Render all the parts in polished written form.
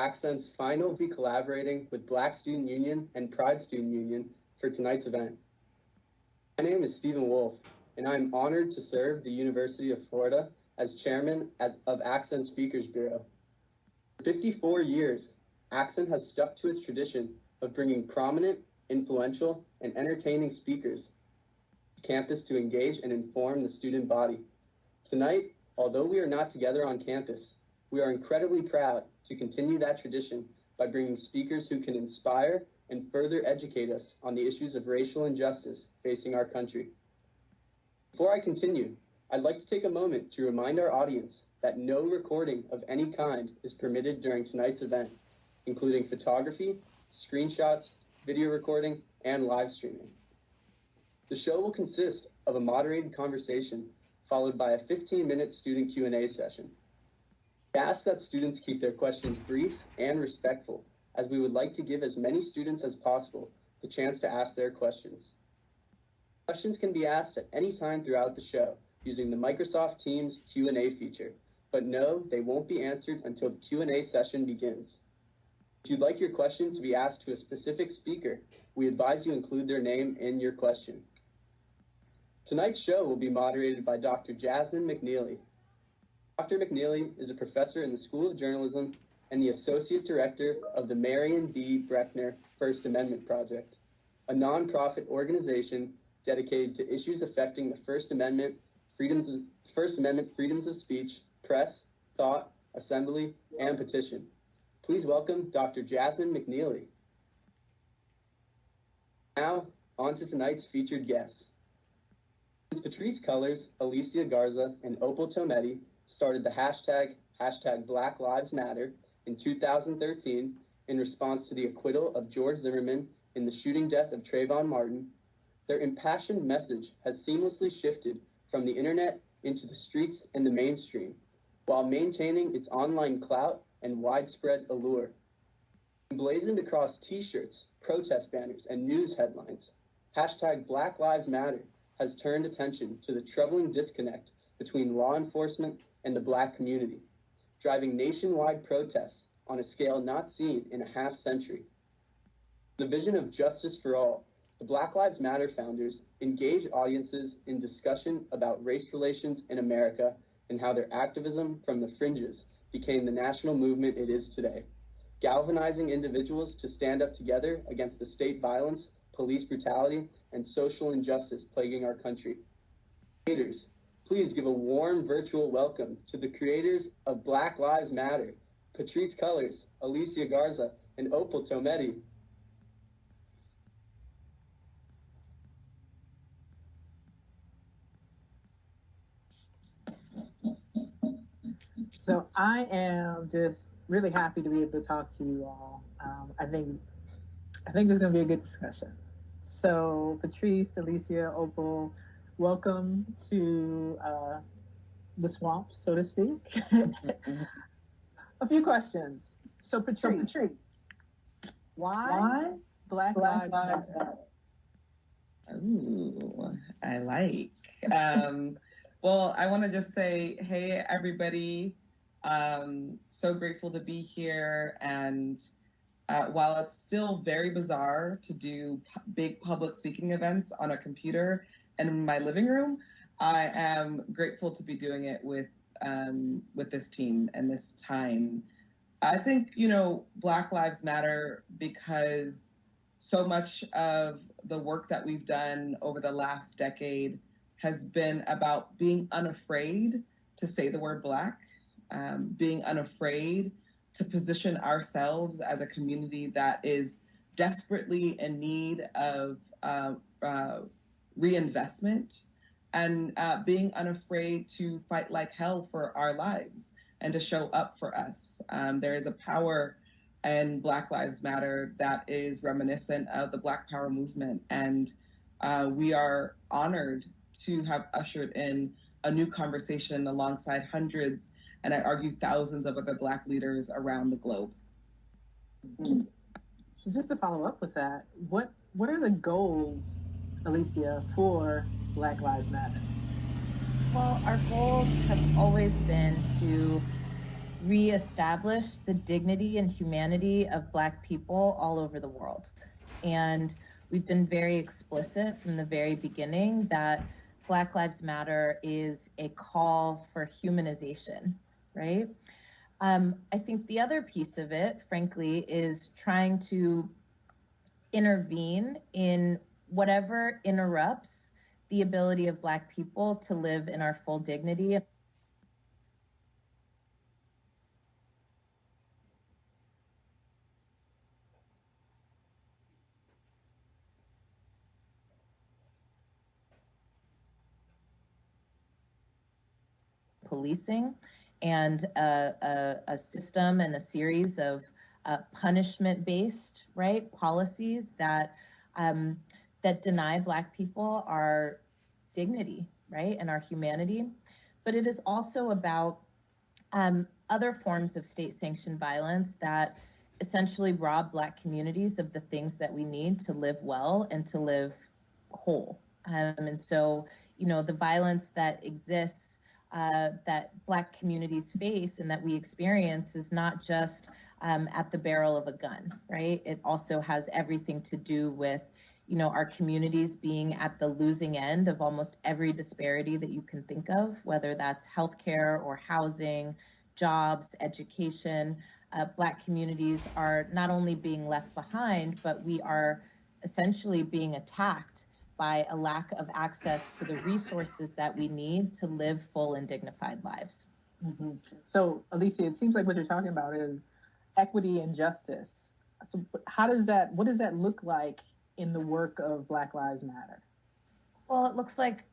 Accent's final be collaborating with Black Student Union and Pride Student Union for tonight's event. My name is Stephen Wolf, and I'm honored to serve the University of Florida as chairman of Accent Speakers Bureau. For 54 years, Accent has stuck to its tradition of bringing prominent, influential, and entertaining speakers to campus to engage and inform the student body. Tonight, although we are not together on campus, we are incredibly proud to continue that tradition by bringing speakers who can inspire and further educate us on the issues of racial injustice facing our country. Before I continue, I'd like to take a moment to remind our audience that no recording of any kind is permitted during tonight's event, including photography, screenshots, video recording, and live streaming. The show will consist of a moderated conversation followed by a 15-minute student Q&A session. We ask that students keep their questions brief and respectful, as we would like to give as many students as possible the chance to ask their questions. Questions can be asked at any time throughout the show using the Microsoft Teams Q&A feature, but no, they won't be answered until the Q&A session begins. If you'd like your question to be asked to a specific speaker, we advise you include their name in your question. Tonight's show will be moderated by Dr. Jasmine McNeely. Dr. McNeely is a professor in the School of Journalism and the Associate Director of the Marion B. Breckner First Amendment Project, a nonprofit organization dedicated to issues affecting the First Amendment, freedoms of speech, press, thought, assembly, and petition. Please welcome Dr. Jasmine McNeely. Now, on to tonight's featured guests. Patrisse Cullors, Alicia Garza, and Opal Tometi started the hashtag Black Lives Matter in 2013 in response to the acquittal of George Zimmerman in the shooting death of Trayvon Martin. Their impassioned message has seamlessly shifted from the internet into the streets and the mainstream, while maintaining its online clout and widespread allure. Emblazoned across t-shirts, protest banners, and news headlines, hashtag Black Lives Matter has turned attention to the troubling disconnect between law enforcement and the Black community, driving nationwide protests on a scale not seen in a half century. The vision of justice for all, the Black Lives Matter founders engage audiences in discussion about race relations in America and how their activism from the fringes became the national movement it is today, galvanizing individuals to stand up together against the state violence, police brutality, and social injustice plaguing our country. Creators, please give a warm virtual welcome to the creators of Black Lives Matter, Patrisse Cullors, Alicia Garza, and Opal Tometi. So I am just really happy to be able to talk to you all. I think there's going to be a good discussion. So Patrisse, Alicia, Opal, welcome to the swamp, so to speak. A few questions. So Patrisse, why Black Lives Matter? Ooh, I like. Well, I want to just say, hey, everybody. So grateful to be here. And while it's still very bizarre to do big public speaking events on a computer and in my living room, I am grateful to be doing it with this team and this time. I think, Black Lives Matter because so much of the work that we've done over the last decade has been about being unafraid to say the word Black, being unafraid to position ourselves as a community that is desperately in need of reinvestment, and being unafraid to fight like hell for our lives and to show up for us. There is a power in Black Lives Matter that is reminiscent of the Black Power movement, and we are honored to have ushered in a new conversation alongside hundreds, and I argue thousands of other Black leaders around the globe. So just to follow up with that, what are the goals, Alicia, for Black Lives Matter? Well, our goals have always been to reestablish the dignity and humanity of Black people all over the world. And we've been very explicit from the very beginning that Black Lives Matter is a call for humanization, right? I think the other piece of it, frankly, is trying to intervene in whatever interrupts the ability of Black people to live in our full dignity. Policing and a system and a series of punishment-based, right, policies that that deny Black people our dignity, right, and our humanity. But it is also about other forms of state-sanctioned violence that essentially rob Black communities of the things that we need to live well and to live whole. And so, you know, the violence that exists that Black communities face and that we experience is not just at the barrel of a gun, right? It also has everything to do with, you know, our communities being at the losing end of almost every disparity that you can think of, whether that's healthcare or housing, jobs, education. Black communities are not only being left behind, but we are essentially being attacked by a lack of access to the resources that we need to live full and dignified lives. Mm-hmm. So, Alicia, it seems like what you're talking about is equity and justice. So what does that look like in the work of Black Lives Matter? Well, it looks like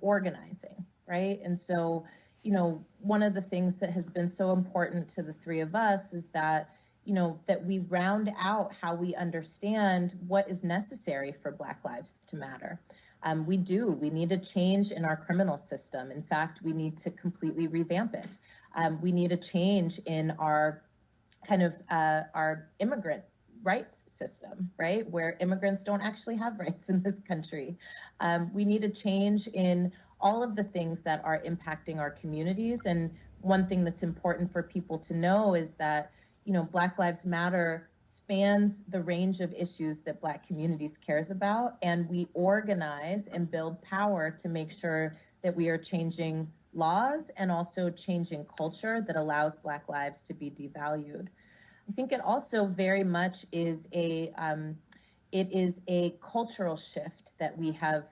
organizing, right? And so, you know, one of the things that has been so important to the three of us is that, you know, that we round out how we understand what is necessary for Black lives to matter. We need a change in our criminal system. In fact, we need to completely revamp it. We need a change in our our immigrant rights system, right? Where immigrants don't actually have rights in this country. We need a change in all of the things that are impacting our communities. And one thing that's important for people to know is that, you know, Black Lives Matter spans the range of issues that Black communities cares about, and we organize and build power to make sure that we are changing laws and also changing culture that allows Black lives to be devalued. I think it also very much is a cultural shift that we have,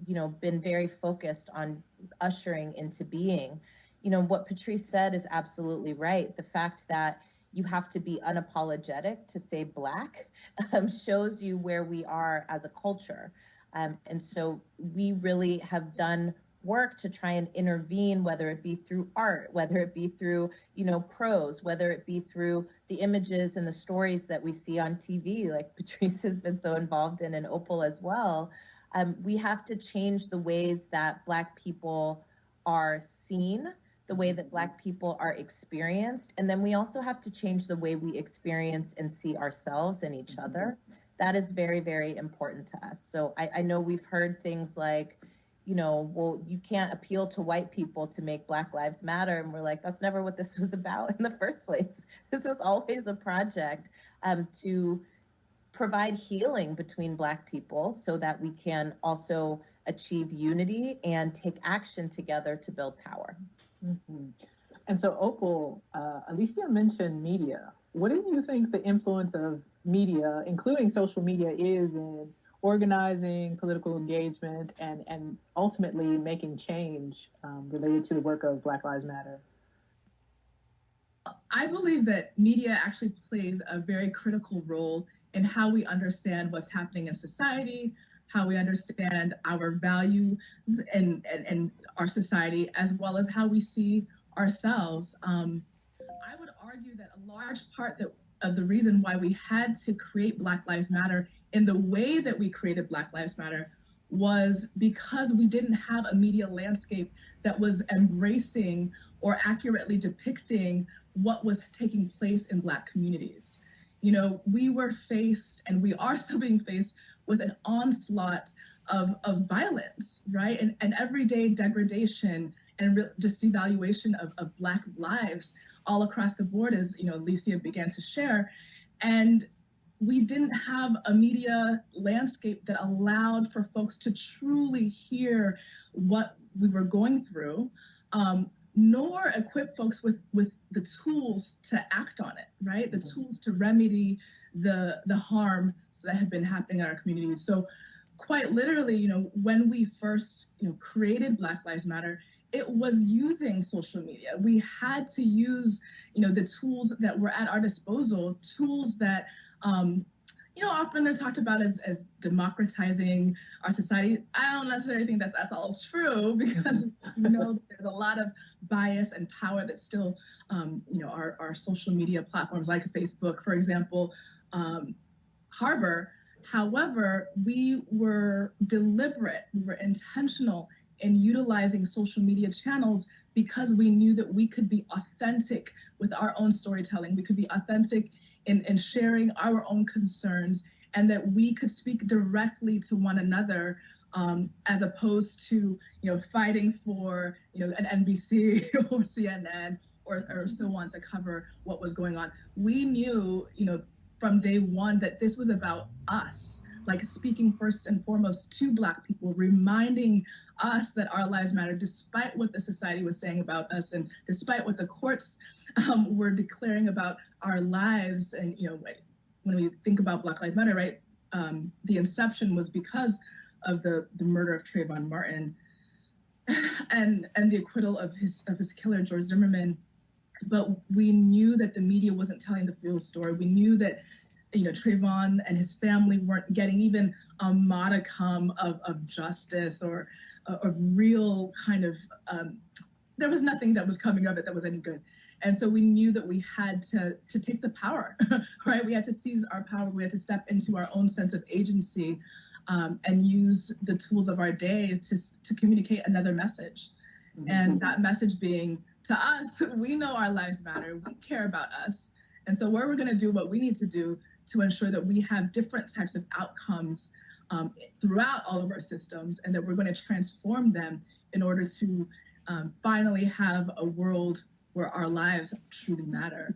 you know, been very focused on ushering into being. You know, what Patrice said is absolutely right. The fact that you have to be unapologetic to say Black shows you where we are as a culture. And so we really have done work to try and intervene, whether it be through art, whether it be through, you know, prose, whether it be through the images and the stories that we see on TV, like Patrice has been so involved in, and Opal as well. We have to change the ways that Black people are seen, the way that Black people are experienced. And then we also have to change the way we experience and see ourselves and each other. That is very, very important to us. So I know we've heard things like, you know, well, you can't appeal to white people to make Black Lives Matter. And we're like, that's never what this was about in the first place. This was always a project to provide healing between Black people so that we can also achieve unity and take action together to build power. Mm-hmm. And so, Opal, Alicia mentioned media. What do you think the influence of media, including social media, is in organizing political engagement and ultimately making change related to the work of Black Lives Matter? I believe that media actually plays a very critical role in how we understand what's happening in society, how we understand our values and our society, as well as how we see ourselves. I would argue that a large part of the reason why we had to create Black Lives Matter in the way that we created Black Lives Matter was because we didn't have a media landscape that was embracing or accurately depicting what was taking place in Black communities. You know, we were faced, and we are still being faced, with an onslaught of violence, right? And everyday degradation and just devaluation of Black lives all across the board, as Alicia began to share. And we didn't have a media landscape that allowed for folks to truly hear what we were going through, nor equip folks with the tools to act on it, right? The tools to remedy the harm that had been happening in our communities. So quite literally, when we first, created Black Lives Matter, it was using social media. We had to use, the tools that were at our disposal, tools that, often they're talked about as democratizing our society. I don't necessarily think that that's all true, because there's a lot of bias and power that still, our social media platforms like Facebook, for example, harbor. However, we were deliberate, we were intentional in utilizing social media channels because we knew that we could be authentic with our own storytelling. We could be authentic in sharing our own concerns, and that we could speak directly to one another, as opposed to, fighting for, an NBC or CNN or so on to cover what was going on. We knew, from day one that this was about us, like speaking first and foremost to Black people, reminding us that our lives matter, despite what the society was saying about us and despite what the courts were declaring about our lives. And, when we think about Black Lives Matter, right, the inception was because of the murder of Trayvon Martin and the acquittal of his killer, George Zimmerman. But we knew that the media wasn't telling the full story. We knew that, Trayvon and his family weren't getting even a modicum of justice or a real kind of, there was nothing that was coming of it that was any good. And so we knew that we had to take the power, right? We had to seize our power. We had to step into our own sense of agency, and use the tools of our day to communicate another message. Mm-hmm. And that message being, to us, we know our lives matter. We care about us. And so we're going to do what we need to do to ensure that we have different types of outcomes throughout all of our systems, and that we're going to transform them in order to finally have a world where our lives truly matter.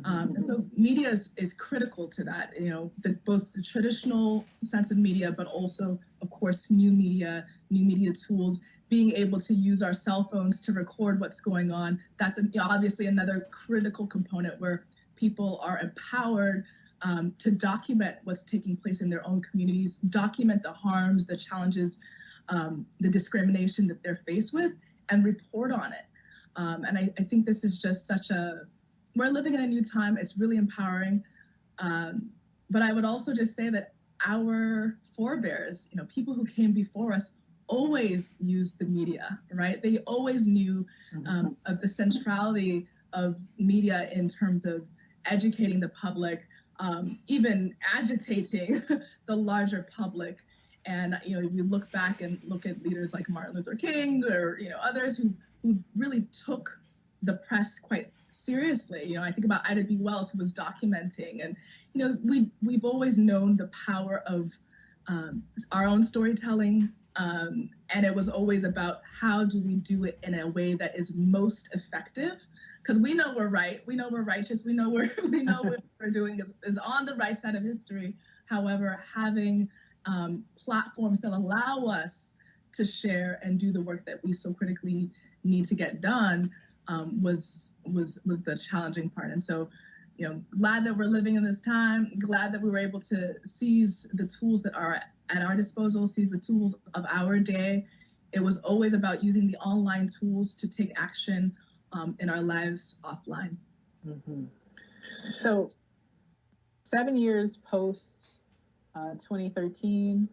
And so media is critical to that, both the traditional sense of media, but also, of course, new media tools, being able to use our cell phones to record what's going on. That's obviously another critical component where people are empowered to document what's taking place in their own communities, document the harms, the challenges, the discrimination that they're faced with, and report on it. And I think this is just we're living in a new time. It's really empowering. But I would also just say that our forebears, people who came before us, always used the media, right? They always knew of the centrality of media in terms of educating the public, even agitating the larger public. And, if you look back and look at leaders like Martin Luther King or, others who really took the press quite seriously. I think about Ida B. Wells, who was documenting, and, we've always known the power of our own storytelling. And it was always about how do we do it in a way that is most effective, because we know we're right, we know we're righteous, we know what we're doing is on the right side of history. However, having platforms that allow us to share and do the work that we so critically need to get done was the challenging part. And so, glad that we're living in this time, glad that we were able to seize the tools that are at our disposal, seize the tools of our day. It was always about using the online tools to take action in our lives offline. Mm-hmm. So 7 years post 2013,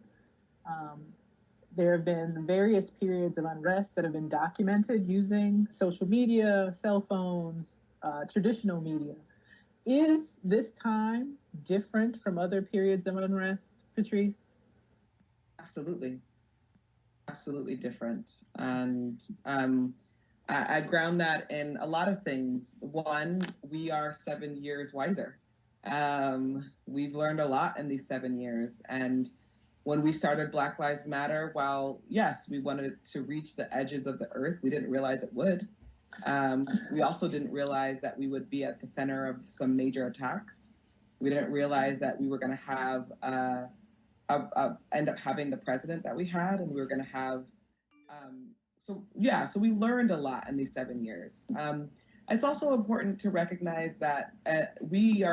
there have been various periods of unrest that have been documented using social media, cell phones, traditional media. Is this time different from other periods of unrest, Patrice? Absolutely different. And I ground that in a lot of things. One, we are 7 years wiser. We've learned a lot in these 7 years. And when we started Black Lives Matter, while yes, we wanted to reach the edges of the earth, we didn't realize it would. We also didn't realize that we would be at the center of some major attacks. We didn't realize that we were going to have end up having the president that we had, and we were going to have. So we learned a lot in these 7 years. It's also important to recognize that we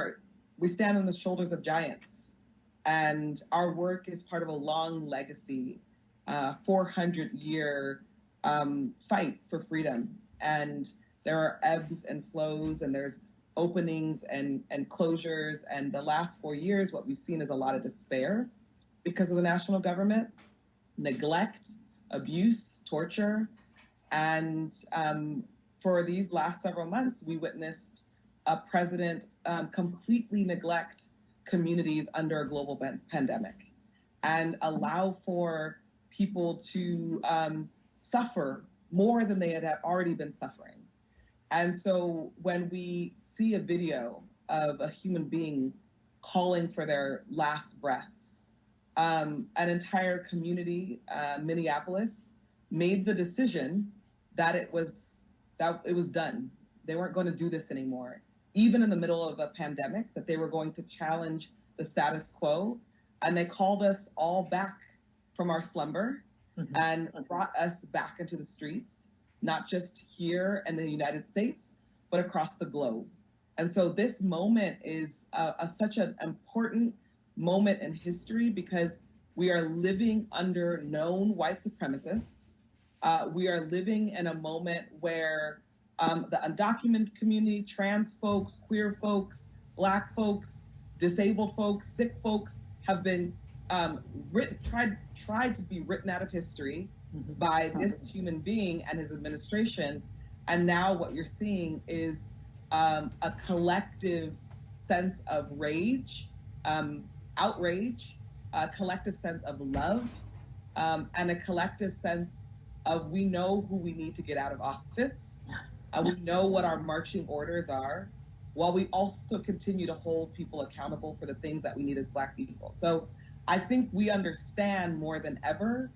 stand on the shoulders of giants, and our work is part of a long legacy, 400-year fight for freedom. And there are ebbs and flows, and there's openings and closures. And the last 4 years, what we've seen is a lot of despair because of the national government, neglect, abuse, torture. And for these last several months, we witnessed a president completely neglect communities under a global pandemic and allow for people to suffer more than they had already been suffering. And so when we see a video of a human being calling for their last breaths, an entire community, Minneapolis, made the decision that it was done. They weren't going to do this anymore. Even in the middle of a pandemic, that they were going to challenge the status quo. And they called us all back from our slumber and brought us back into the streets, not just here in the United States, but across the globe. And so this moment is such an important moment in history because we are living under known white supremacists. We are living in a moment where the undocumented community, trans folks, queer folks, Black folks, disabled folks, sick folks have been tried to be written out of history by this human being and his administration. And now what you're seeing is a collective sense of rage, outrage, a collective sense of love, and a collective sense of we know who we need to get out of office. We know what our marching orders are, while we also continue to hold people accountable for the things that we need as Black people. So I think we understand more than ever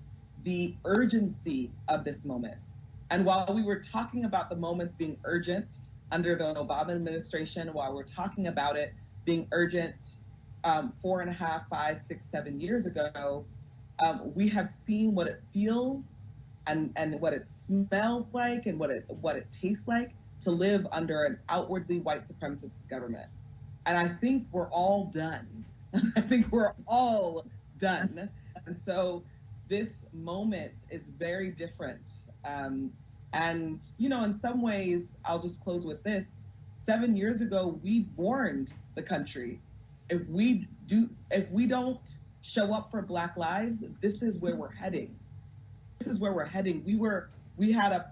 the urgency of this moment. And while we were talking about the moments being urgent under the Obama administration, while we're talking about it being urgent 4.5, 5, 6, 7 years ago, we have seen what it feels and what it smells like and what it tastes like to live under an outwardly white supremacist government. And I think we're all done. I think we're all done. And so this moment is very different. And, you know, in some ways, I'll just close with this. 7 years ago, we warned the country, if we don't show up for Black lives, this is where we're heading. This is where we're heading. We had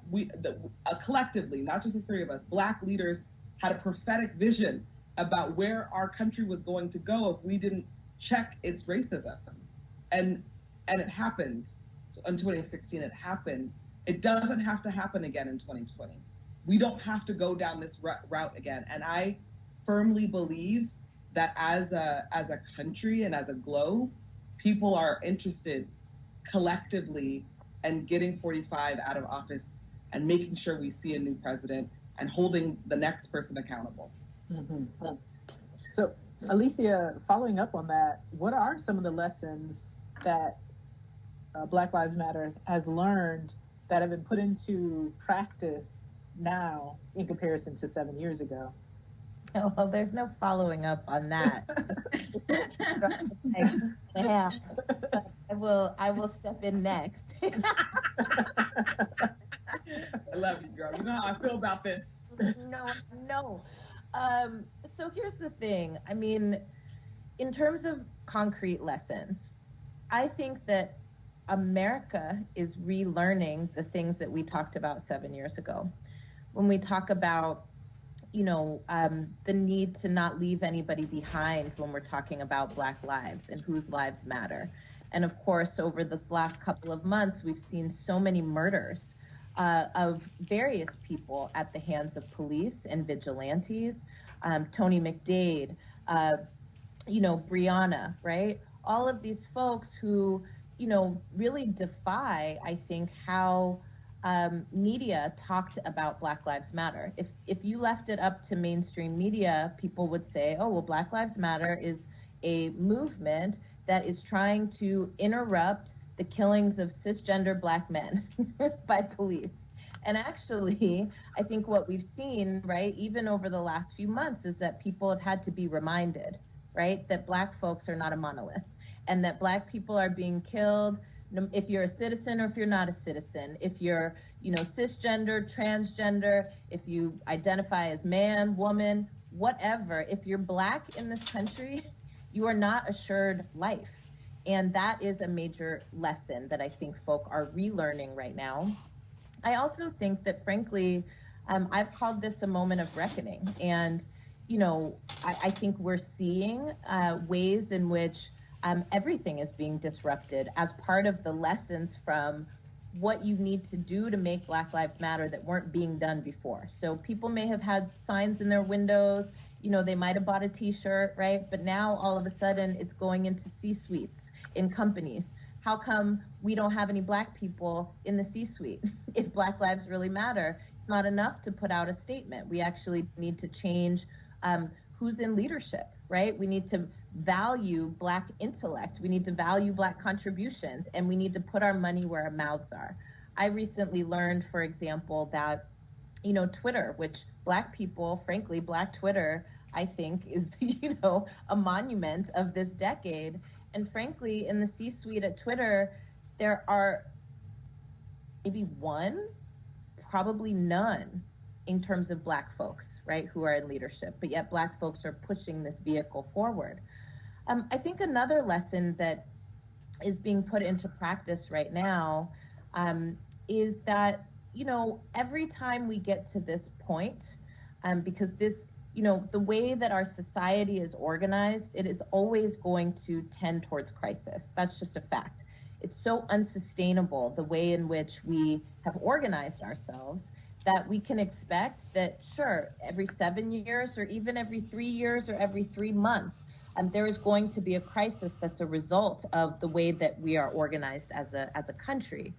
collectively, not just the three of us, Black leaders had a prophetic vision about where our country was going to go if we didn't check its racism. And it happened in 2016, it happened. It doesn't have to happen again in 2020. We don't have to go down this route again. And I firmly believe that as a country and as a globe, people are interested collectively in getting 45 out of office and making sure we see a new president and holding the next person accountable. Mm-hmm. So, Alicia, following up on that, what are some of the lessons that Black Lives Matter has learned that have been put into practice now in comparison to 7 years ago? Well, there's no following up on that. Yeah, I will step in next. I love you, girl. You know how I feel about this. No. So here's the thing. I mean, in terms of concrete lessons, I think that America is relearning the things that we talked about 7 years ago. When we talk about, you know, the need to not leave anybody behind when we're talking about Black lives and whose lives matter. And of course, over this last couple of months, we've seen so many murders of various people at the hands of police and vigilantes, Tony McDade, you know, Breonna, right? all of these folks who, really defy, I think, how media talked about Black Lives Matter. If you left it up to mainstream media, people would say, oh, well, Black Lives Matter is a movement that is trying to interrupt the killings of cisgender Black men by police. And actually, I think what we've seen, right, even over the last few months, is that people have had to be reminded, right, that Black folks are not a monolith, and that Black people are being killed if you're a citizen or if you're not a citizen, if you're, cisgender, transgender, if you identify as man, woman, whatever. If you're Black in this country, you are not assured life. And that is a major lesson that I think folk are relearning right now. I also think that, frankly, I've called this a moment of reckoning. And, I think we're seeing ways in which everything is being disrupted as part of the lessons from what you need to do to make Black Lives Matter that weren't being done before. So people may have had signs in their windows, they might have bought a t-shirt, right? But now all of a sudden it's going into C-suites in companies. How come we don't have any Black people in the C-suite? If Black lives really matter, it's not enough to put out a statement. We actually need to change who's in leadership, right? We need to value Black intellect. We need to value Black contributions, and we need to put our money where our mouths are. I recently learned, for example, that, Twitter, which Black people, frankly, Black Twitter, I think is, a monument of this decade. And frankly, in the C-suite at Twitter, there are maybe one, probably none, in terms of Black folks, right, who are in leadership, but yet Black folks are pushing this vehicle forward. I think another lesson that is being put into practice right now is that, every time we get to this point, because this, the way that our society is organized, it is always going to tend towards crisis. That's just a fact. It's so unsustainable, the way in which we have organized ourselves, that we can expect that, sure, every 7 years or even every 3 years or every 3 months, there is going to be a crisis that's a result of the way that we are organized as a country.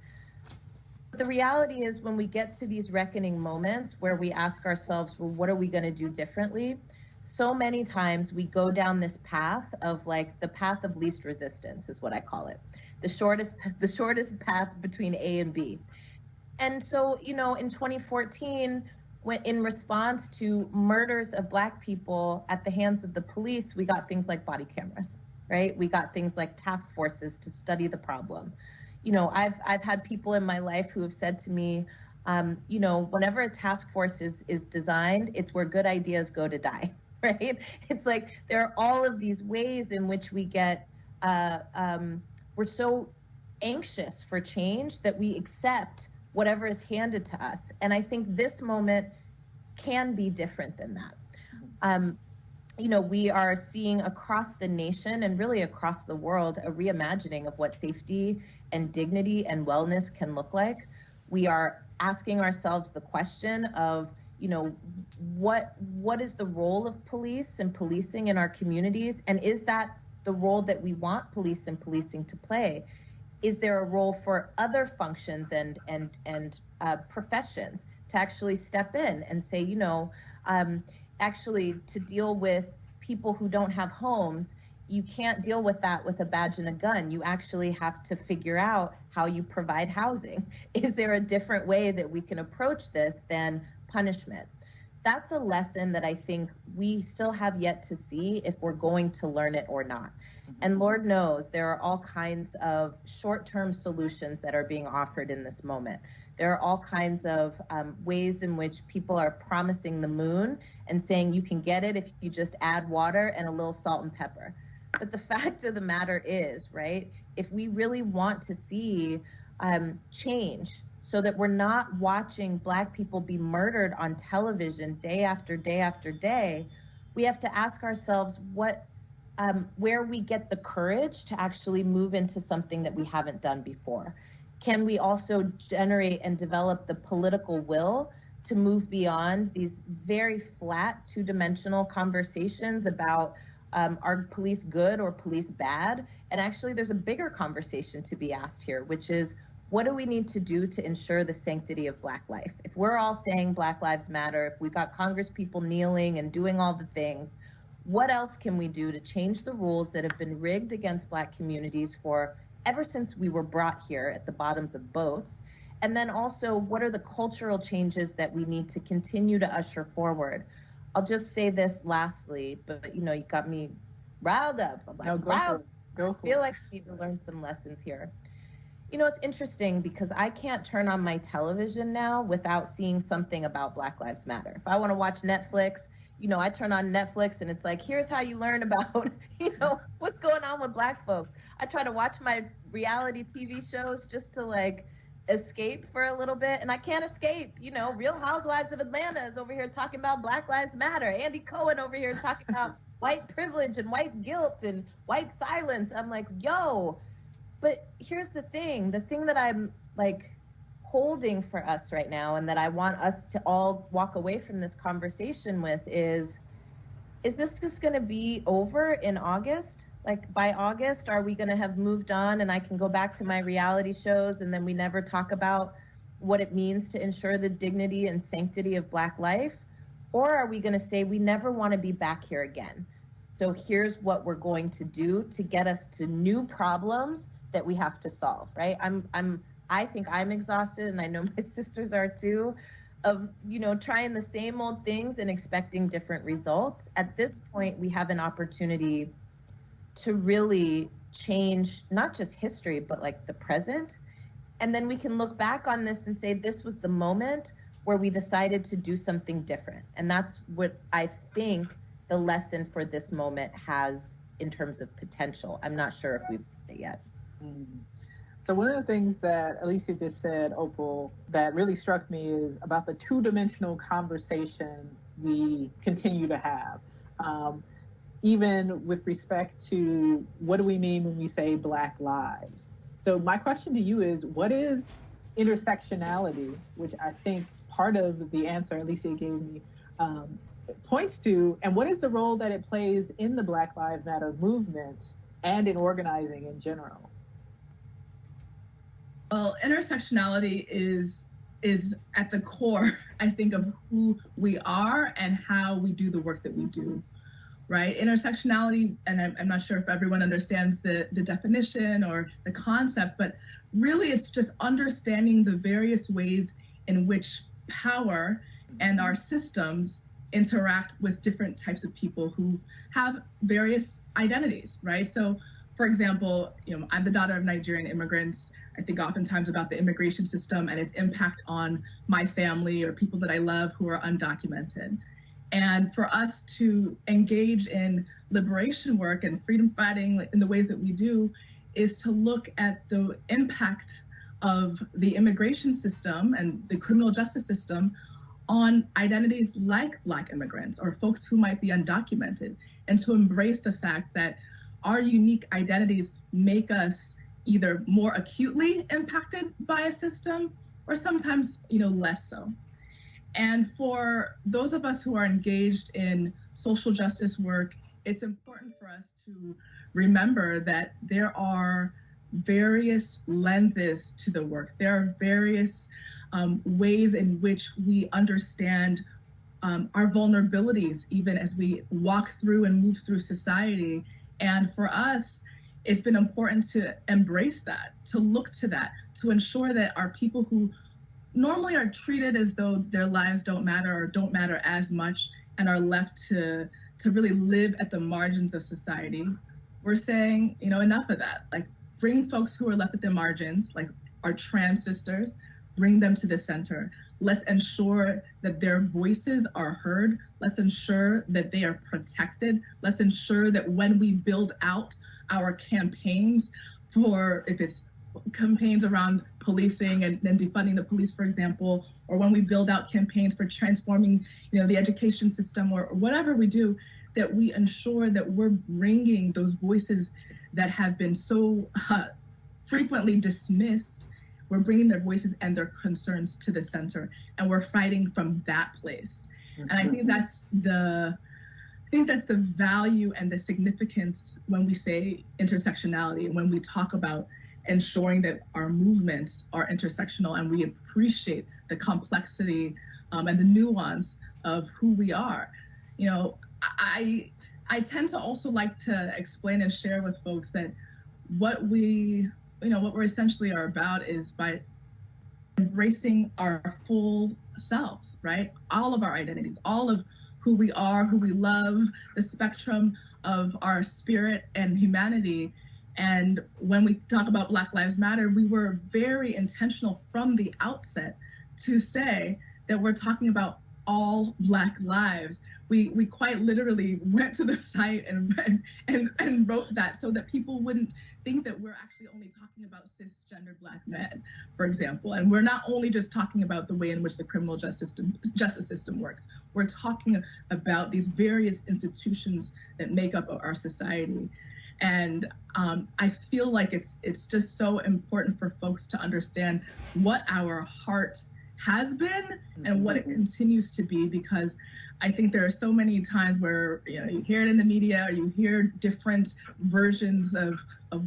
But the reality is, when we get to these reckoning moments where we ask ourselves, well, what are we going to do differently? So many times we go down this path of, like, the path of least resistance is what I call it. The shortest path between A and B. And so, in 2014, in response to murders of Black people at the hands of the police, we got things like body cameras, right? We got things like task forces to study the problem. I've had people in my life who have said to me, whenever a task force is designed, it's where good ideas go to die, right? It's like there are all of these ways in which we get, we're so anxious for change that we accept whatever is handed to us. And I think this moment can be different than that. We are seeing across the nation and really across the world a reimagining of what safety and dignity and wellness can look like. We are asking ourselves the question of, what is the role of police and policing in our communities? And is that the role that we want police and policing to play? Is there a role for other functions and professions to actually step in and say, actually to deal with people who don't have homes, you can't deal with that with a badge and a gun. You actually have to figure out how you provide housing. Is there a different way that we can approach this than punishment? That's a lesson that I think we still have yet to see if we're going to learn it or not. And Lord knows there are all kinds of short-term solutions that are being offered in this moment. There are all kinds of ways in which people are promising the moon and saying you can get it if you just add water and a little salt and pepper. But the fact of the matter is, right, if we really want to see change so that we're not watching Black people be murdered on television day after day after day, we have to ask ourselves where we get the courage to actually move into something that we haven't done before. Can we also generate and develop the political will to move beyond these very flat two-dimensional conversations about Are police good or police bad? And actually, there's a bigger conversation to be asked here, which is, what do we need to do to ensure the sanctity of Black life? If we're all saying Black Lives Matter, if we got Congress people kneeling and doing all the things, what else can we do to change the rules that have been rigged against Black communities for ever since we were brought here at the bottoms of boats? And then also, what are the cultural changes that we need to continue to usher forward? I'll just say this lastly, but you got me riled up. I'm like, I feel like I need to learn some lessons here. It's interesting because I can't turn on my television now without seeing something about Black Lives Matter. If I want to watch Netflix, I turn on Netflix and it's like, here's how you learn about, what's going on with Black folks. I try to watch my reality TV shows just to escape for a little bit, and I can't escape. Real Housewives of Atlanta is over here talking about Black Lives Matter. Andy Cohen over here talking about white privilege and white guilt and white silence. I'm like, yo. But here's the thing that I'm holding for us right now, and that I want us to all walk away from this conversation with is this just going to be over in August? By August, are we going to have moved on and I can go back to my reality shows and then we never talk about what it means to ensure the dignity and sanctity of Black life? Or are we going to say we never want to be back here again? So here's what we're going to do to get us to new problems that we have to solve, right? I think I'm exhausted, and I know my sisters are too, of, trying the same old things and expecting different results. At this point, we have an opportunity to really change not just history, but the present. And then we can look back on this and say, this was the moment where we decided to do something different. And that's what I think the lesson for this moment has in terms of potential. I'm not sure if we've done it yet. So one of the things that Alicia just said, Opal, that really struck me is about the two-dimensional conversation we continue to have, even with respect to what do we mean when we say Black lives. So my question to you is, what is intersectionality, which I think part of the answer Alicia gave me points to, and what is the role that it plays in the Black Lives Matter movement and in organizing in general? Well, intersectionality is at the core, I think, of who we are and how we do the work that we do, right? Intersectionality, and I'm not sure if everyone understands the definition or the concept, but really it's just understanding the various ways in which power and our systems interact with different types of people who have various identities, right? So, for example, I'm the daughter of Nigerian immigrants. I think oftentimes about the immigration system and its impact on my family or people that I love who are undocumented. And for us to engage in liberation work and freedom fighting in the ways that we do is to look at the impact of the immigration system and the criminal justice system on identities like Black immigrants or folks who might be undocumented, and to embrace the fact that our unique identities make us either more acutely impacted by a system or sometimes, less so. And for those of us who are engaged in social justice work, it's important for us to remember that there are various lenses to the work. There are various ways in which we understand our vulnerabilities, even as we walk through and move through society. And for us, it's been important to embrace that, to look to that, to ensure that our people who normally are treated as though their lives don't matter or don't matter as much and are left to really live at the margins of society, we're saying, enough of that. Bring folks who are left at the margins, like our trans sisters, bring them to the center. Let's ensure that their voices are heard. Let's ensure that they are protected. Let's ensure that when we build out our campaigns if it's campaigns around policing and defunding the police, for example, or when we build out campaigns for transforming, the education system or whatever we do, that we ensure that we're bringing those voices that have been so frequently dismissed. We're bringing their voices and their concerns to the center, and we're fighting from that place. And I think think that's the value and the significance when we say intersectionality, and when we talk about ensuring that our movements are intersectional and we appreciate the complexity and the nuance of who we are. You know, I tend to also like to explain and share with folks that what we're essentially are about is by embracing our full selves, right? All of our identities, all of who we are, who we love, the spectrum of our spirit and humanity. And when we talk about Black Lives Matter, we were very intentional from the outset to say that we're talking about all Black lives. We quite literally went to the site and wrote that so that people wouldn't think that we're actually only talking about cisgender Black men, for example. And we're not only just talking about the way in which the criminal justice system works. We're talking about these various institutions that make up our society. And I feel like it's just so important for folks to understand what our heart has been and what it continues to be, because I think there are so many times where you hear it in the media, or you hear different versions of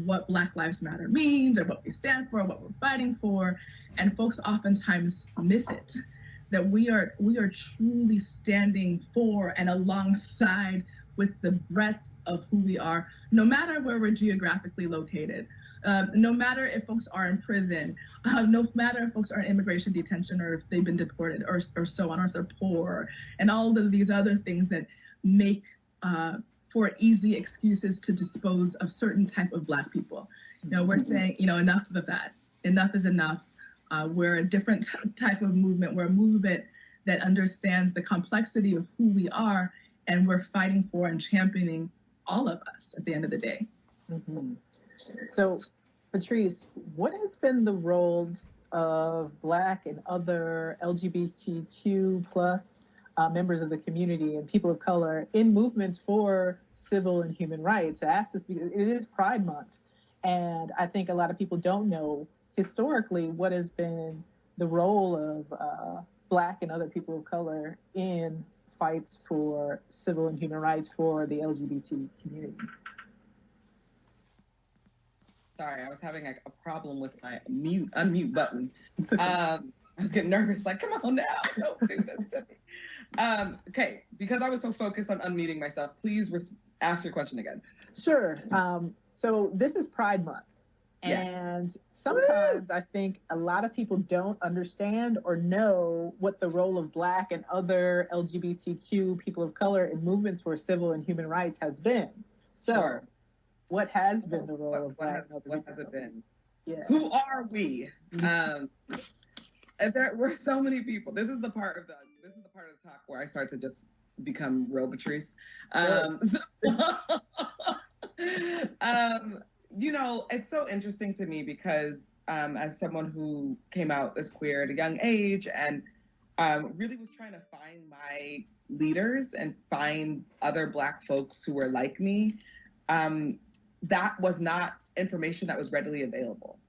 what Black Lives Matter means, or what we stand for, what we're fighting for, and folks oftentimes miss it. That we are truly standing for and alongside with the breadth of who we are, no matter where we're geographically located, no matter if folks are in prison, no matter if folks are in immigration detention, or if they've been deported, or so on, or if they're poor, and all of these other things that make for easy excuses to dispose of certain type of Black people. We're saying, enough of that. Enough is enough. We're a different type of movement. We're a movement that understands the complexity of who we are, and we're fighting for and championing all of us at the end of the day. Mm-hmm. So, Patrice, what has been the roles of Black and other LGBTQ plus members of the community and people of color in movements for civil and human rights? I ask this because it is Pride Month, and I think a lot of people don't know historically what has been the role of Black and other people of color in fights for civil and human rights for the LGBT community. Sorry, I was having a problem with my unmute button. I was getting nervous, like, come on now, don't do this to me. Okay, because I was so focused on unmuting myself, please ask your question again. Sure. So this is Pride Month. Yes. And sometimes I think a lot of people don't understand or know what the role of Black and other LGBTQ people of color in movements for civil and human rights has been. So Sure. What has been the role of Black and other people? What has it been? Yeah. Who are we? There were so many people. This is the part of the talk where I start to just become real Patrice. It's so interesting to me because as someone who came out as queer at a young age and really was trying to find my leaders and find other Black folks who were like me, that was not information that was readily available.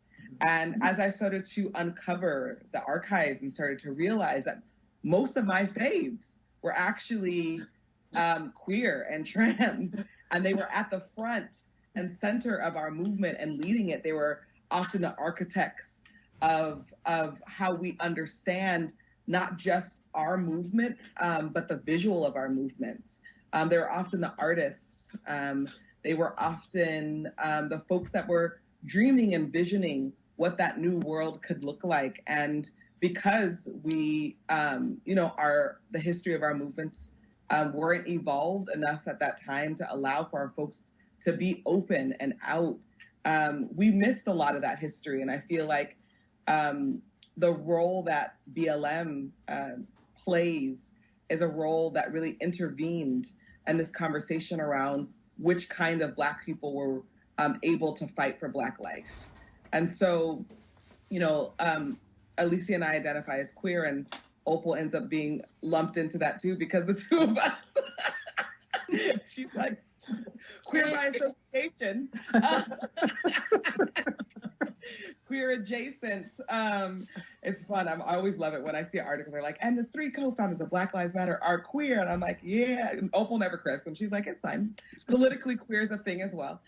And as I started to uncover the archives and started to realize that most of my faves were actually queer and trans, and they were at the front and center of our movement and leading it. They were often the architects of how we understand not just our movement, but the visual of our movements. They were often the artists. They were often the folks that were dreaming and visioning what that new world could look like. And because we, the history of our movements weren't evolved enough at that time to allow for our folks to be open and out, we missed a lot of that history. And I feel like the role that BLM plays is a role that really intervened in this conversation around which kind of Black people were able to fight for Black life. And so, Alicia and I identify as queer, and Opal ends up being lumped into that too, because the two of us, she's like, queer by association, queer adjacent. it's fun. I always love it when I see an article. They're like, and the 3 co-founders of Black Lives Matter are queer. And I'm like, yeah. And Opal never crisps. And she's like, it's fine. Politically queer is a thing as well.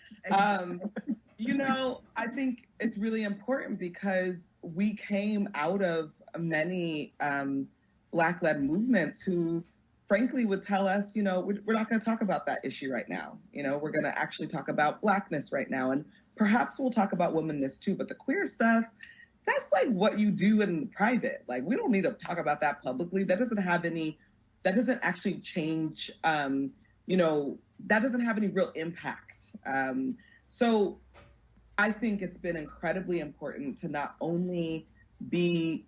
You know, I think it's really important because we came out of many Black-led movements who, frankly, would tell us, you know, we're not going to talk about that issue right now. You know, we're going to actually talk about Blackness right now. And perhaps we'll talk about womanness too. But the queer stuff, that's like what you do in private. Like, we don't need to talk about that publicly. That doesn't actually change, you know, that doesn't have any real impact. So I think it's been incredibly important to not only be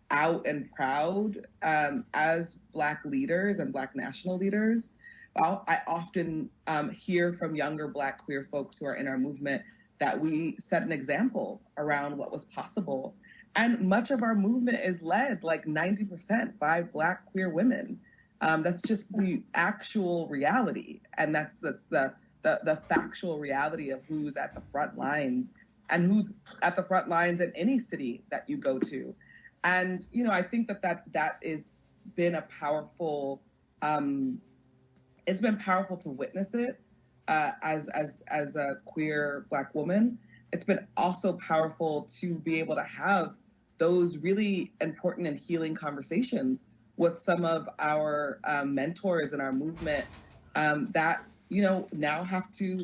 out and proud as Black leaders and Black national leaders. I often hear from younger Black queer folks who are in our movement that we set an example around what was possible. And much of our movement is led, like 90%, by Black queer women. That's just the actual reality. And that's the factual reality of who's at the front lines and who's at the front lines in any city that you go to. And, you know, I think that is been a powerful, it's been powerful to witness it as a queer Black woman. It's been also powerful to be able to have those really important and healing conversations with some of our mentors in our movement that, you know, now have to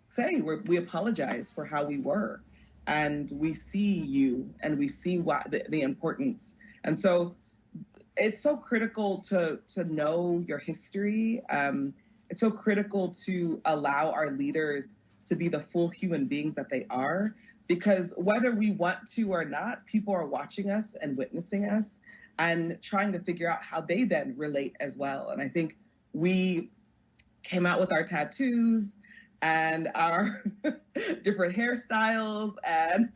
say we apologize for how we were. And we see you and we see what the importance. And so it's so critical to know your history. It's so critical to allow our leaders to be the full human beings that they are, because whether we want to or not, people are watching us and witnessing us and trying to figure out how they then relate as well. And I think we came out with our tattoos and our different hairstyles and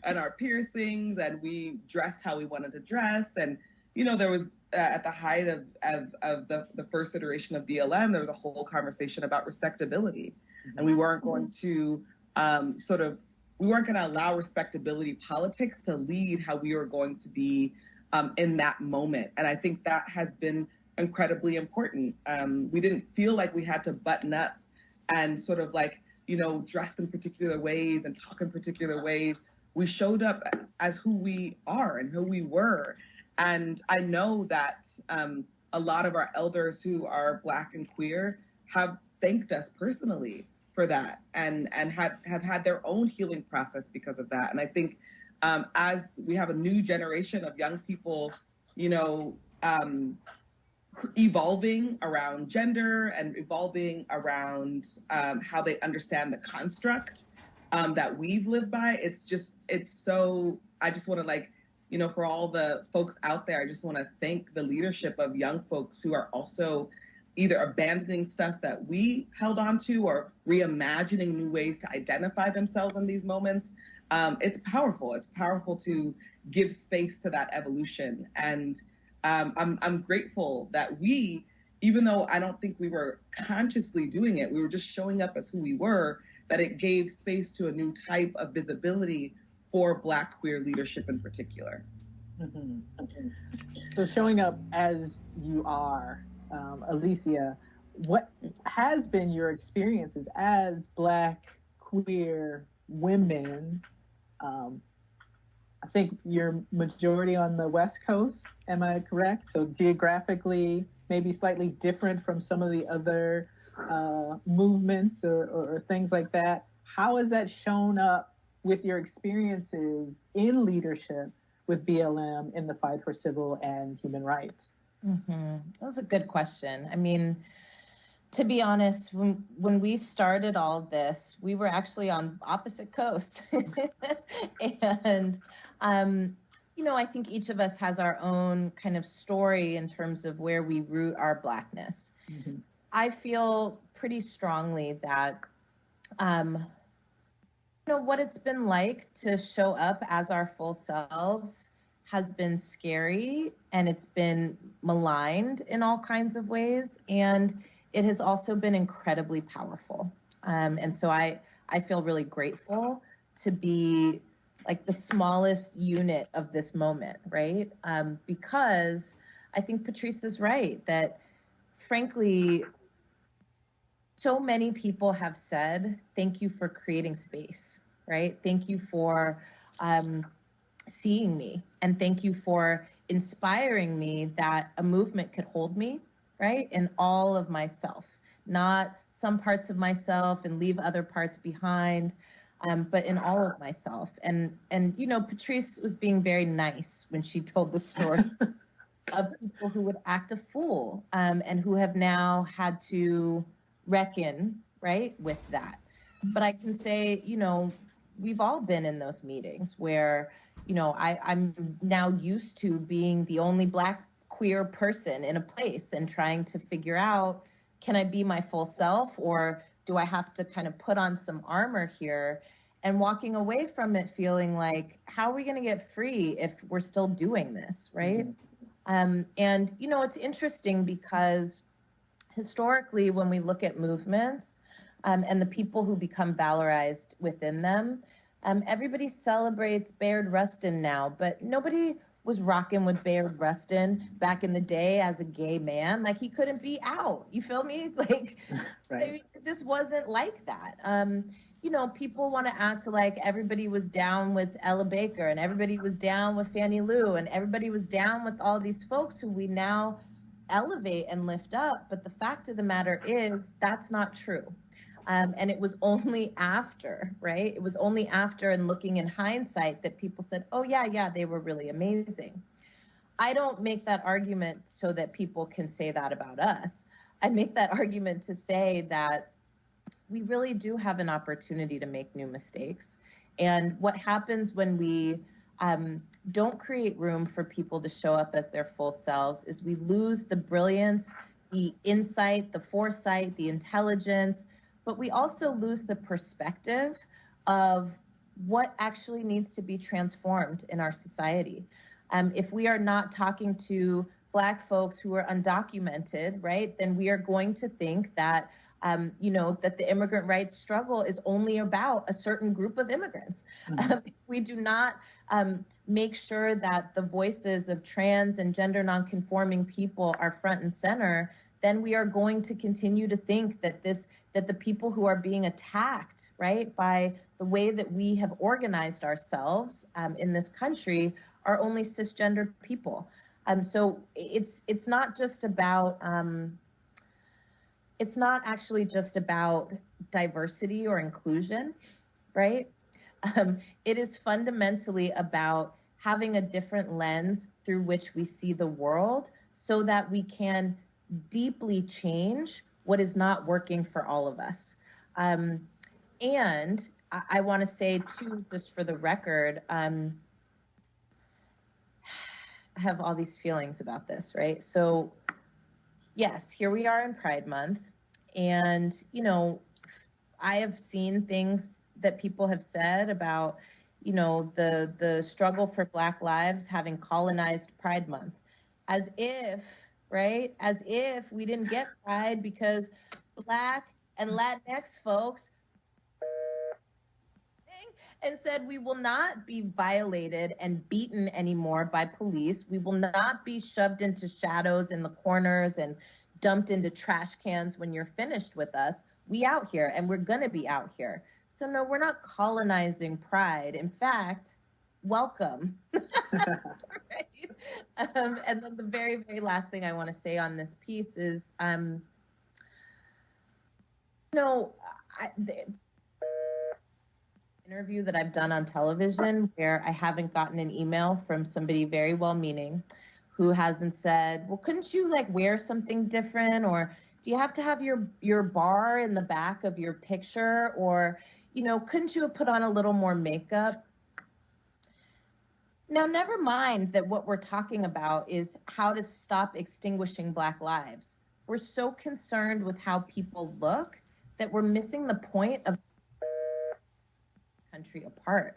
our piercings, and we dressed how we wanted to dress. And, you know, there was at the height of the first iteration of BLM, there was a whole conversation about respectability. And we weren't going to we weren't going to allow respectability politics to lead how we were going to be in that moment. And I think that has been incredibly important. We didn't feel like we had to button up and sort of like, you know, dress in particular ways and talk in particular ways. We showed up as who we are and who we were. And I know that a lot of our elders who are Black and queer have thanked us personally for that and have had their own healing process because of that. And I think as we have a new generation of young people, you know, evolving around gender and evolving around how they understand the construct that we've lived by. I just want to, like, you know, for all the folks out there, I just want to thank the leadership of young folks who are also either abandoning stuff that we held on to or reimagining new ways to identify themselves in these moments. It's powerful. It's powerful to give space to that evolution. And I'm grateful that we, even though I don't think we were consciously doing it, we were just showing up as who we were, that it gave space to a new type of visibility for Black queer leadership in particular. Mm-hmm. Okay. So showing up as you are, Alicia, what has been your experiences as Black queer women? I think you're majority on the West Coast, am I correct? So geographically, maybe slightly different from some of the other movements or things like that. How has that shown up with your experiences in leadership with BLM in the fight for civil and human rights? Mm-hmm. That was a good question. I mean, to be honest, when we started all of this, we were actually on opposite coasts. And, you know, I think each of us has our own kind of story in terms of where we root our Blackness. Mm-hmm. I feel pretty strongly that, you know, what it's been like to show up as our full selves has been scary, and it's been maligned in all kinds of ways. And it has also been incredibly powerful. And so I feel really grateful to be like the smallest unit of this moment, right? Because I think Patrice is right that, frankly, so many people have said, thank you for creating space, right? Thank you for seeing me, and thank you for inspiring me that a movement could hold me, right? In all of myself, not some parts of myself and leave other parts behind, but in all of myself. And you know, Patrice was being very nice when she told the story of people who would act a fool, and who have now had to reckon, right, with that. But I can say, you know, we've all been in those meetings where, you know, I'm now used to being the only Black queer person in a place and trying to figure out, can I be my full self, or do I have to kind of put on some armor here? And walking away from it feeling like, how are we going to get free if we're still doing this, right? Mm-hmm. And, you know, it's interesting because historically, when we look at movements and the people who become valorized within them, everybody celebrates Bayard Rustin now, but nobody was rocking with Bayard Rustin back in the day as a gay man. Like, he couldn't be out. You feel me? Like, right. It just wasn't like that. You know, people want to act like everybody was down with Ella Baker and everybody was down with Fannie Lou and everybody was down with all these folks who we now elevate and lift up. But the fact of the matter is that's not true. And it was only after, right? It was only after and looking in hindsight that people said, oh, yeah, they were really amazing. I don't make that argument so that people can say that about us. I make that argument to say that we really do have an opportunity to make new mistakes. And what happens when we don't create room for people to show up as their full selves is we lose the brilliance, the insight, the foresight, the intelligence, but we also lose the perspective of what actually needs to be transformed in our society. If we are not talking to Black folks who are undocumented, right, then we are going to think that, you know, that the immigrant rights struggle is only about a certain group of immigrants. Mm-hmm. We do not make sure that the voices of trans and gender nonconforming people are front and center, then we are going to continue to think that the people who are being attacked, right, by the way that we have organized ourselves in this country are only cisgender people. So it's not just about, it's not actually just about diversity or inclusion, right? It is fundamentally about having a different lens through which we see the world so that we can deeply change what is not working for all of us. And I want to say too, just for the record, I have all these feelings about this, right? So yes, here we are in Pride Month. And, you know, I have seen things that people have said about, you know, the struggle for Black lives having colonized Pride Month, as if, right, as if we didn't get Pride because Black and Latinx folks and said we will not be violated and beaten anymore by police. We will not be shoved into shadows in the corners and dumped into trash cans when you're finished with us. We out here, and we're going to be out here. So no, we're not colonizing Pride. In fact, welcome. Right? And then the very, very last thing I want to say on this piece is, you know, interview that I've done on television where I haven't gotten an email from somebody very well-meaning who hasn't said, well, couldn't you like wear something different? Or do you have to have your bar in the back of your picture? Or, you know, couldn't you have put on a little more makeup? Now, never mind that what we're talking about is how to stop extinguishing Black lives. We're so concerned with how people look that we're missing the point of country apart.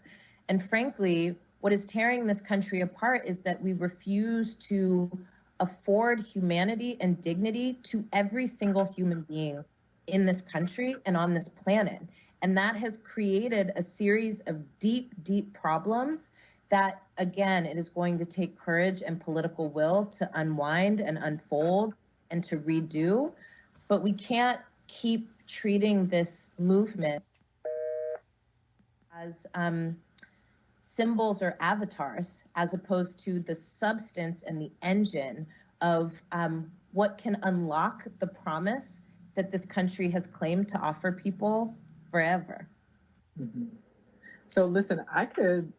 And frankly, what is tearing this country apart is that we refuse to afford humanity and dignity to every single human being in this country and on this planet. And that has created a series of deep, deep problems that, again, it is going to take courage and political will to unwind and unfold and to redo. But we can't keep treating this movement as symbols or avatars, as opposed to the substance and the engine of what can unlock the promise that this country has claimed to offer people forever. Mm-hmm. So listen, I could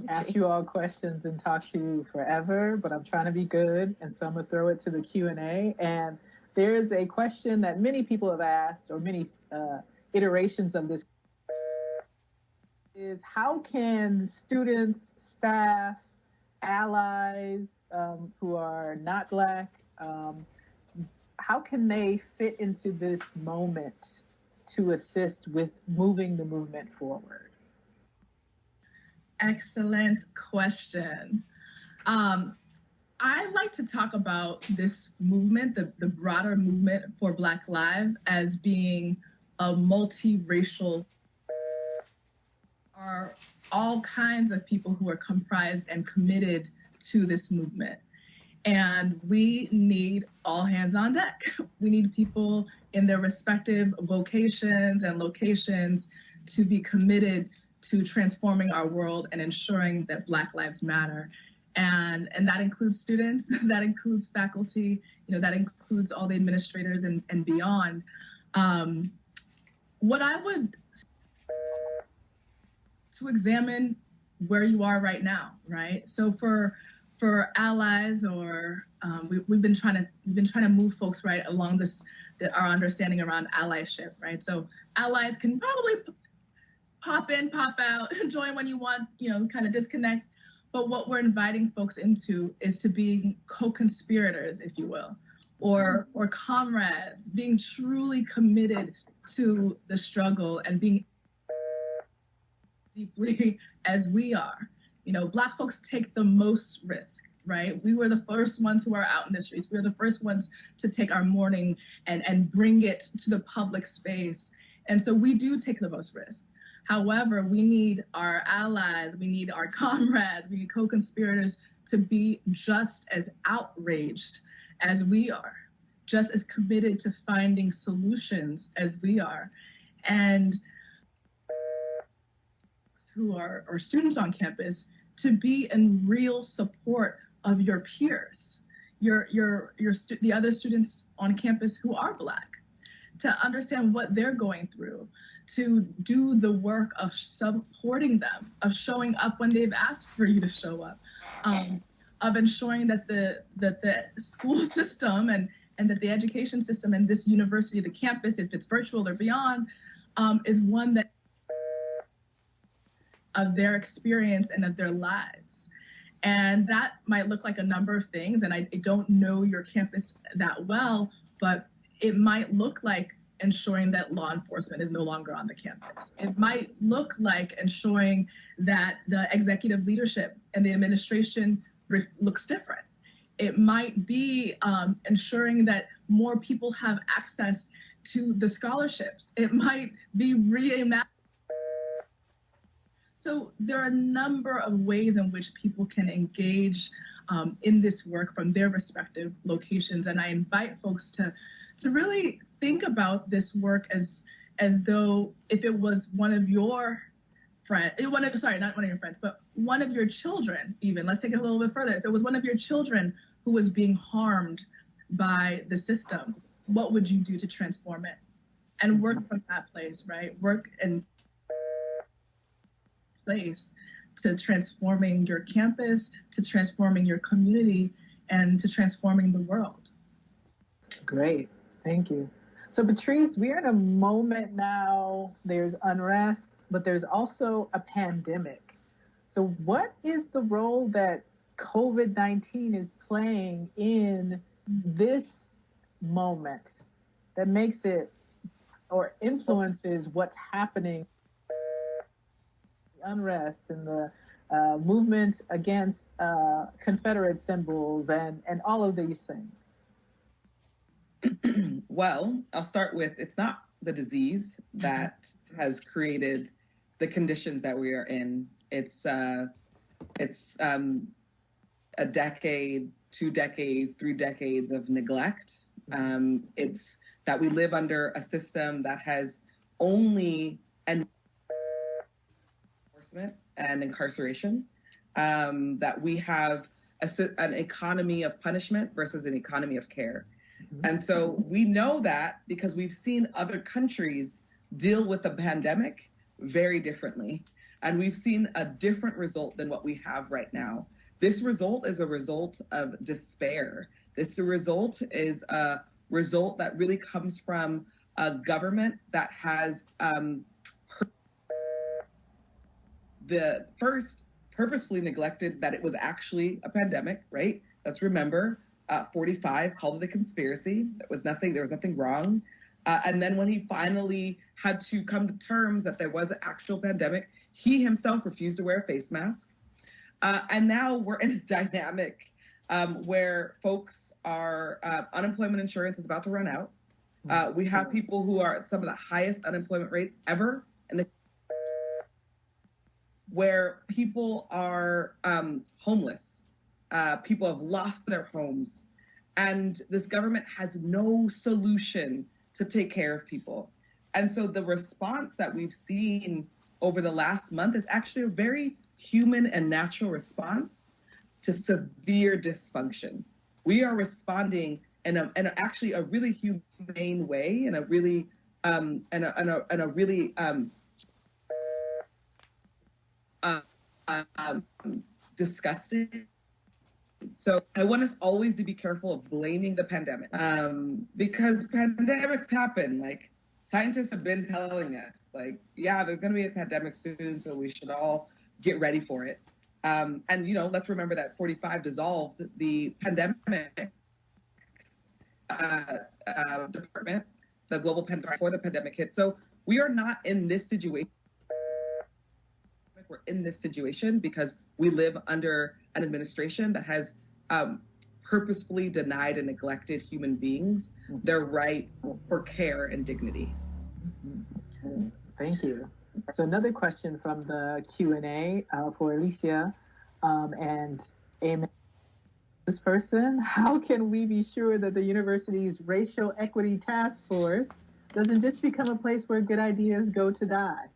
ask you all questions and talk to you forever, but I'm trying to be good, and so I'm gonna throw it to the Q&A. And there is a question that many people have asked, or many iterations of this, is how can students, staff, allies who are not Black, how can they fit into this moment to assist with moving the movement forward? Excellent question. I like to talk about this movement, the broader movement for Black lives, as being a multiracial. Are all kinds of people who are comprised and committed to this movement. And we need all hands on deck. We need people in their respective vocations and locations to be committed to transforming our world and ensuring that Black lives matter. And that includes students, that includes faculty, that includes all the administrators and beyond. What I would to examine where you are right now, right? So for allies, or we've been trying to move folks right along our understanding around allyship, right? So allies can probably pop in, pop out, join when you want, kind of disconnect. But what we're inviting folks into is to be co-conspirators, if you will, or comrades, being truly committed to the struggle and being deeply as we are. Black folks take the most risk, right? We were the first ones who are out in the streets. We were the first ones to take our mourning and bring it to the public space. And so we do take the most risk. However, we need our allies, we need our comrades, we need co-conspirators to be just as outraged as we are, just as committed to finding solutions as we are. And who are students on campus, to be in real support of your peers, the other students on campus who are Black, to understand what they're going through, to do the work of supporting them, of showing up when they've asked for you to show up, of ensuring that the school system and that the education system and this university, the campus, if it's virtual or beyond, is one that of their experience and of their lives. And that might look like a number of things, and I don't know your campus that well, but it might look like ensuring that law enforcement is no longer on the campus. It might look like ensuring that the executive leadership and the administration looks different. It might be ensuring that more people have access to the scholarships. It might be reimagining. So there are a number of ways in which people can engage in this work from their respective locations. And I invite folks to really think about this work as though if it was one of your friends, not one of your friends, but one of your children even. Let's take it a little bit further. If it was one of your children who was being harmed by the system, what would you do to transform it? And work from that place, right? Work and place to transforming your campus, to transforming your community, and to transforming the world. Great, thank you. So Patrice, we're in a moment now, there's unrest, but there's also a pandemic. So what is the role that COVID-19 is playing in this moment that makes it or influences what's happening? Unrest and the movement against Confederate symbols and all of these things? Well, I'll start with, it's not the disease that has created the conditions that we are in. It's a decade, 2 decades, 3 decades of neglect. It's that we live under a system that has only enforcement and incarceration, that we have an economy of punishment versus an economy of care. And so we know that because we've seen other countries deal with the pandemic very differently. And we've seen a different result than what we have right now. This result is a result of despair. This result is a result that really comes from a government that has the first purposefully neglected that it was actually a pandemic, right? Let's remember, 45 called it a conspiracy. There was nothing wrong. And then when he finally had to come to terms that there was an actual pandemic, he himself refused to wear a face mask. And now we're in a dynamic where folks are, unemployment insurance is about to run out. We have people who are at some of the highest unemployment rates ever in the where people are homeless. People have lost their homes. And this government has no solution to take care of people. And so the response that we've seen over the last month is actually a very human and natural response to severe dysfunction. We are responding in actually a really humane way, in a really disgusting. So I want us always to be careful of blaming the pandemic, because pandemics happen. Like, scientists have been telling us, like, yeah, there's going to be a pandemic soon, so we should all get ready for it. And, let's remember that 45 dissolved the pandemic department, the global pandemic, before the pandemic hit. So we are not in this situation. We're in this situation because we live under an administration that has purposefully denied and neglected human beings their right for care and dignity. Thank you. So another question from the Q&A for Alicia and Amen. This person, how can we be sure that the university's racial equity task force doesn't just become a place where good ideas go to die?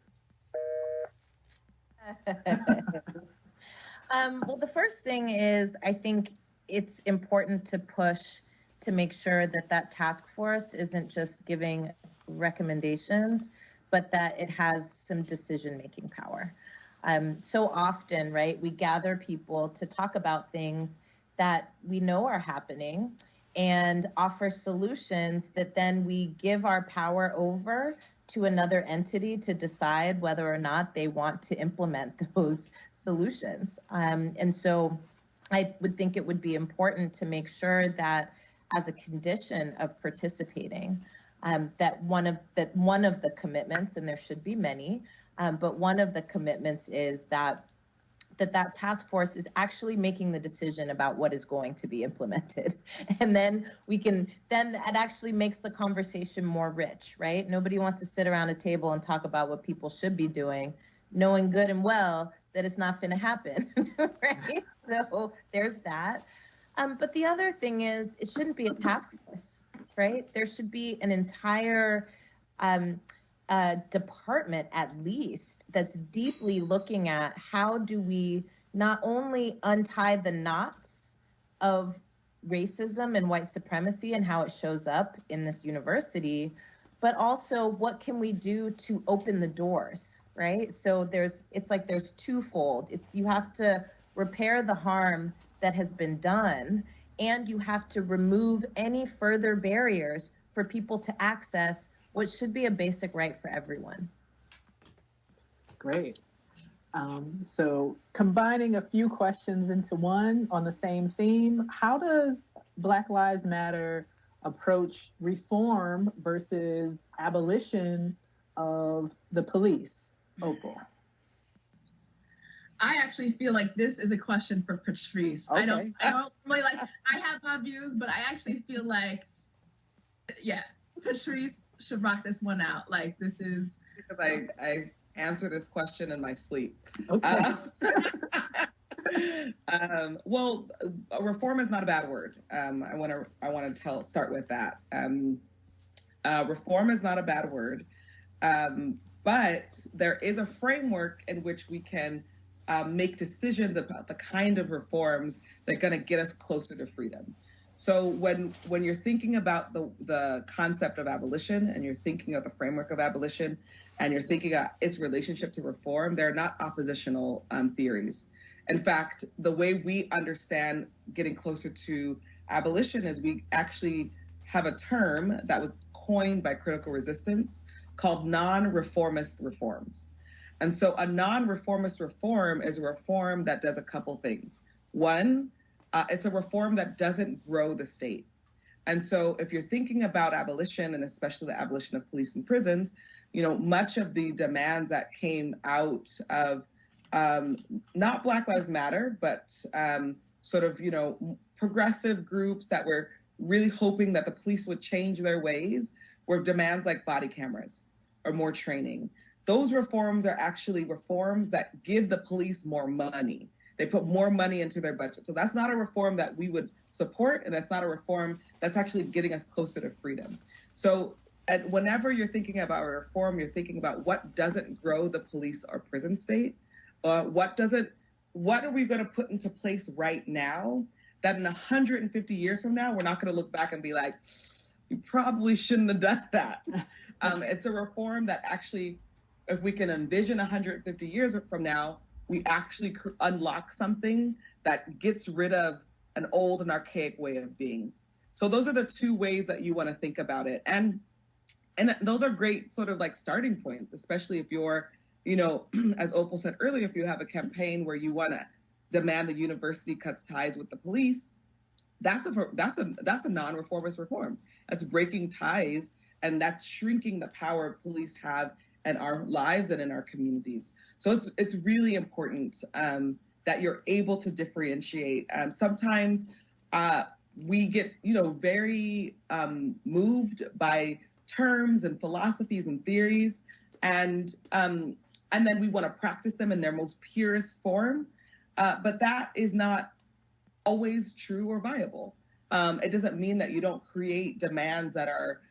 Well, the first thing is, I think it's important to push to make sure that that task force isn't just giving recommendations, but that it has some decision-making power. So often, right, we gather people to talk about things that we know are happening and offer solutions that then we give our power over to another entity to decide whether or not they want to implement those solutions. And so I would think it would be important to make sure that as a condition of participating, that one of the commitments, and there should be many, but one of the commitments is that task force is actually making the decision about what is going to be implemented. And then then it actually makes the conversation more rich, right? Nobody wants to sit around a table and talk about what people should be doing, knowing good and well that it's not going to happen, right? So there's that. But the other thing is, it shouldn't be a task force, right? There should be an entire department, at least, that's deeply looking at how do we not only untie the knots of racism and white supremacy and how it shows up in this university, but also what can we do to open the doors, right? So there's twofold. You have to repair the harm that has been done, and you have to remove any further barriers for people to access what should be a basic right for everyone. Great. So combining a few questions into one on the same theme, how does Black Lives Matter approach reform versus abolition of the police? Opal. I actually feel like this is a question for Patrice. Okay. I don't really I have my views, but I actually feel like, yeah. Patrice should rock this one out. Like, this is... I answer this question in my sleep. Okay. Well, reform is not a bad word. I want to start with that. Reform is not a bad word, but there is a framework in which we can make decisions about the kind of reforms that are going to get us closer to freedom. So when you're thinking about the concept of abolition, and you're thinking of the framework of abolition, and you're thinking about its relationship to reform, they're not oppositional theories. In fact, the way we understand getting closer to abolition is we actually have a term that was coined by critical resistance called non-reformist reforms. And so a non-reformist reform is a reform that does a couple things. One, it's a reform that doesn't grow the state. And so if you're thinking about abolition, and especially the abolition of police and prisons, much of the demands that came out of not Black Lives Matter, but progressive groups that were really hoping that the police would change their ways were demands like body cameras or more training. Those reforms are actually reforms that give the police more money. They put more money into their budget. So that's not a reform that we would support, and that's not a reform that's actually getting us closer to freedom. So whenever you're thinking about a reform, you're thinking about what doesn't grow the police or prison state. What are we going to put into place right now that in 150 years from now, we're not going to look back and be like, you probably shouldn't have done that. It's a reform that actually, if we can envision 150 years from now, we actually unlock something that gets rid of an old and archaic way of being. So those are the two ways that you want to think about it. And those are great sort of like starting points, especially if you're, as Opal said earlier, if you have a campaign where you want to demand the university cuts ties with the police, that's a non-reformist reform. That's breaking ties, and that's shrinking the power police have in our lives and in our communities. So it's really important that you're able to differentiate. Sometimes we get very moved by terms and philosophies and theories, and then we want to practice them in their most purest form. But that is not always true or viable. It doesn't mean that you don't create demands that are,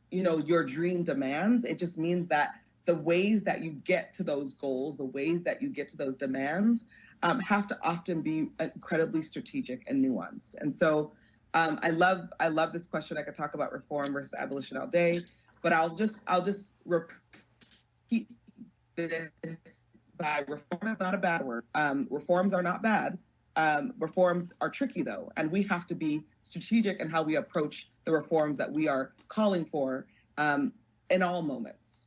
your dream demands. It just means that the ways that you get to those goals, the ways that you get to those demands, have to often be incredibly strategic and nuanced. And so I love this question. I could talk about reform versus abolition all day, but I'll just repeat this by reform is not a bad word. Reforms are not bad. Reforms are tricky though, and we have to be strategic in how we approach the reforms that we are calling for in all moments.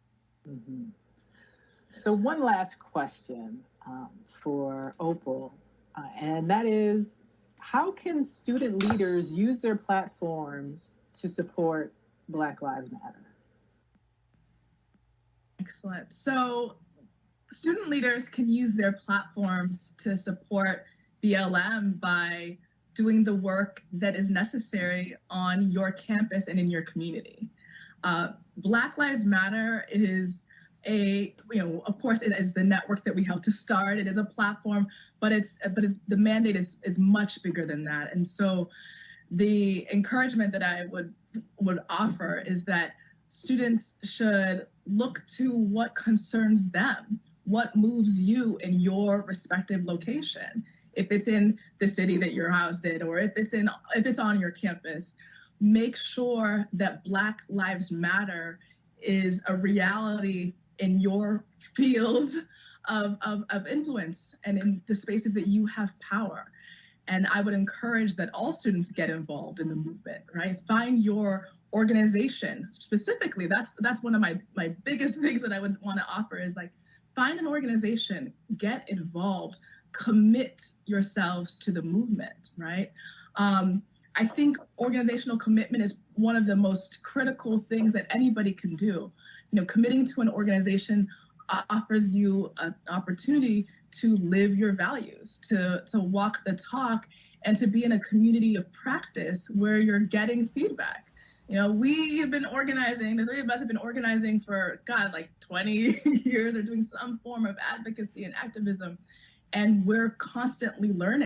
Mm-hmm. So one last question for Opal, and that is, how can student leaders use their platforms to support Black Lives Matter? Excellent. So student leaders can use their platforms to support BLM by doing the work that is necessary on your campus and in your community. Black Lives Matter is of course, it is the network that we helped to start. It is a platform, but the mandate is much bigger than that. And so the encouragement that I would offer is that students should look to what concerns them, what moves you in your respective location. If it's in the city that you're housed in, or if it's on your campus, make sure that Black Lives Matter is a reality in your field of influence and in the spaces that you have power. And I would encourage that all students get involved in the movement, right? Find your organization. Specifically, that's one of my biggest things that I would want to offer is like, find an organization, get involved, commit yourselves to the movement, right? I think organizational commitment is one of the most critical things that anybody can do. Committing to an organization offers you an opportunity to live your values, to walk the talk, and to be in a community of practice where you're getting feedback. You know, we have been organizing, the three of us have been organizing for, God, like 20 years or doing some form of advocacy and activism. And we're constantly learning.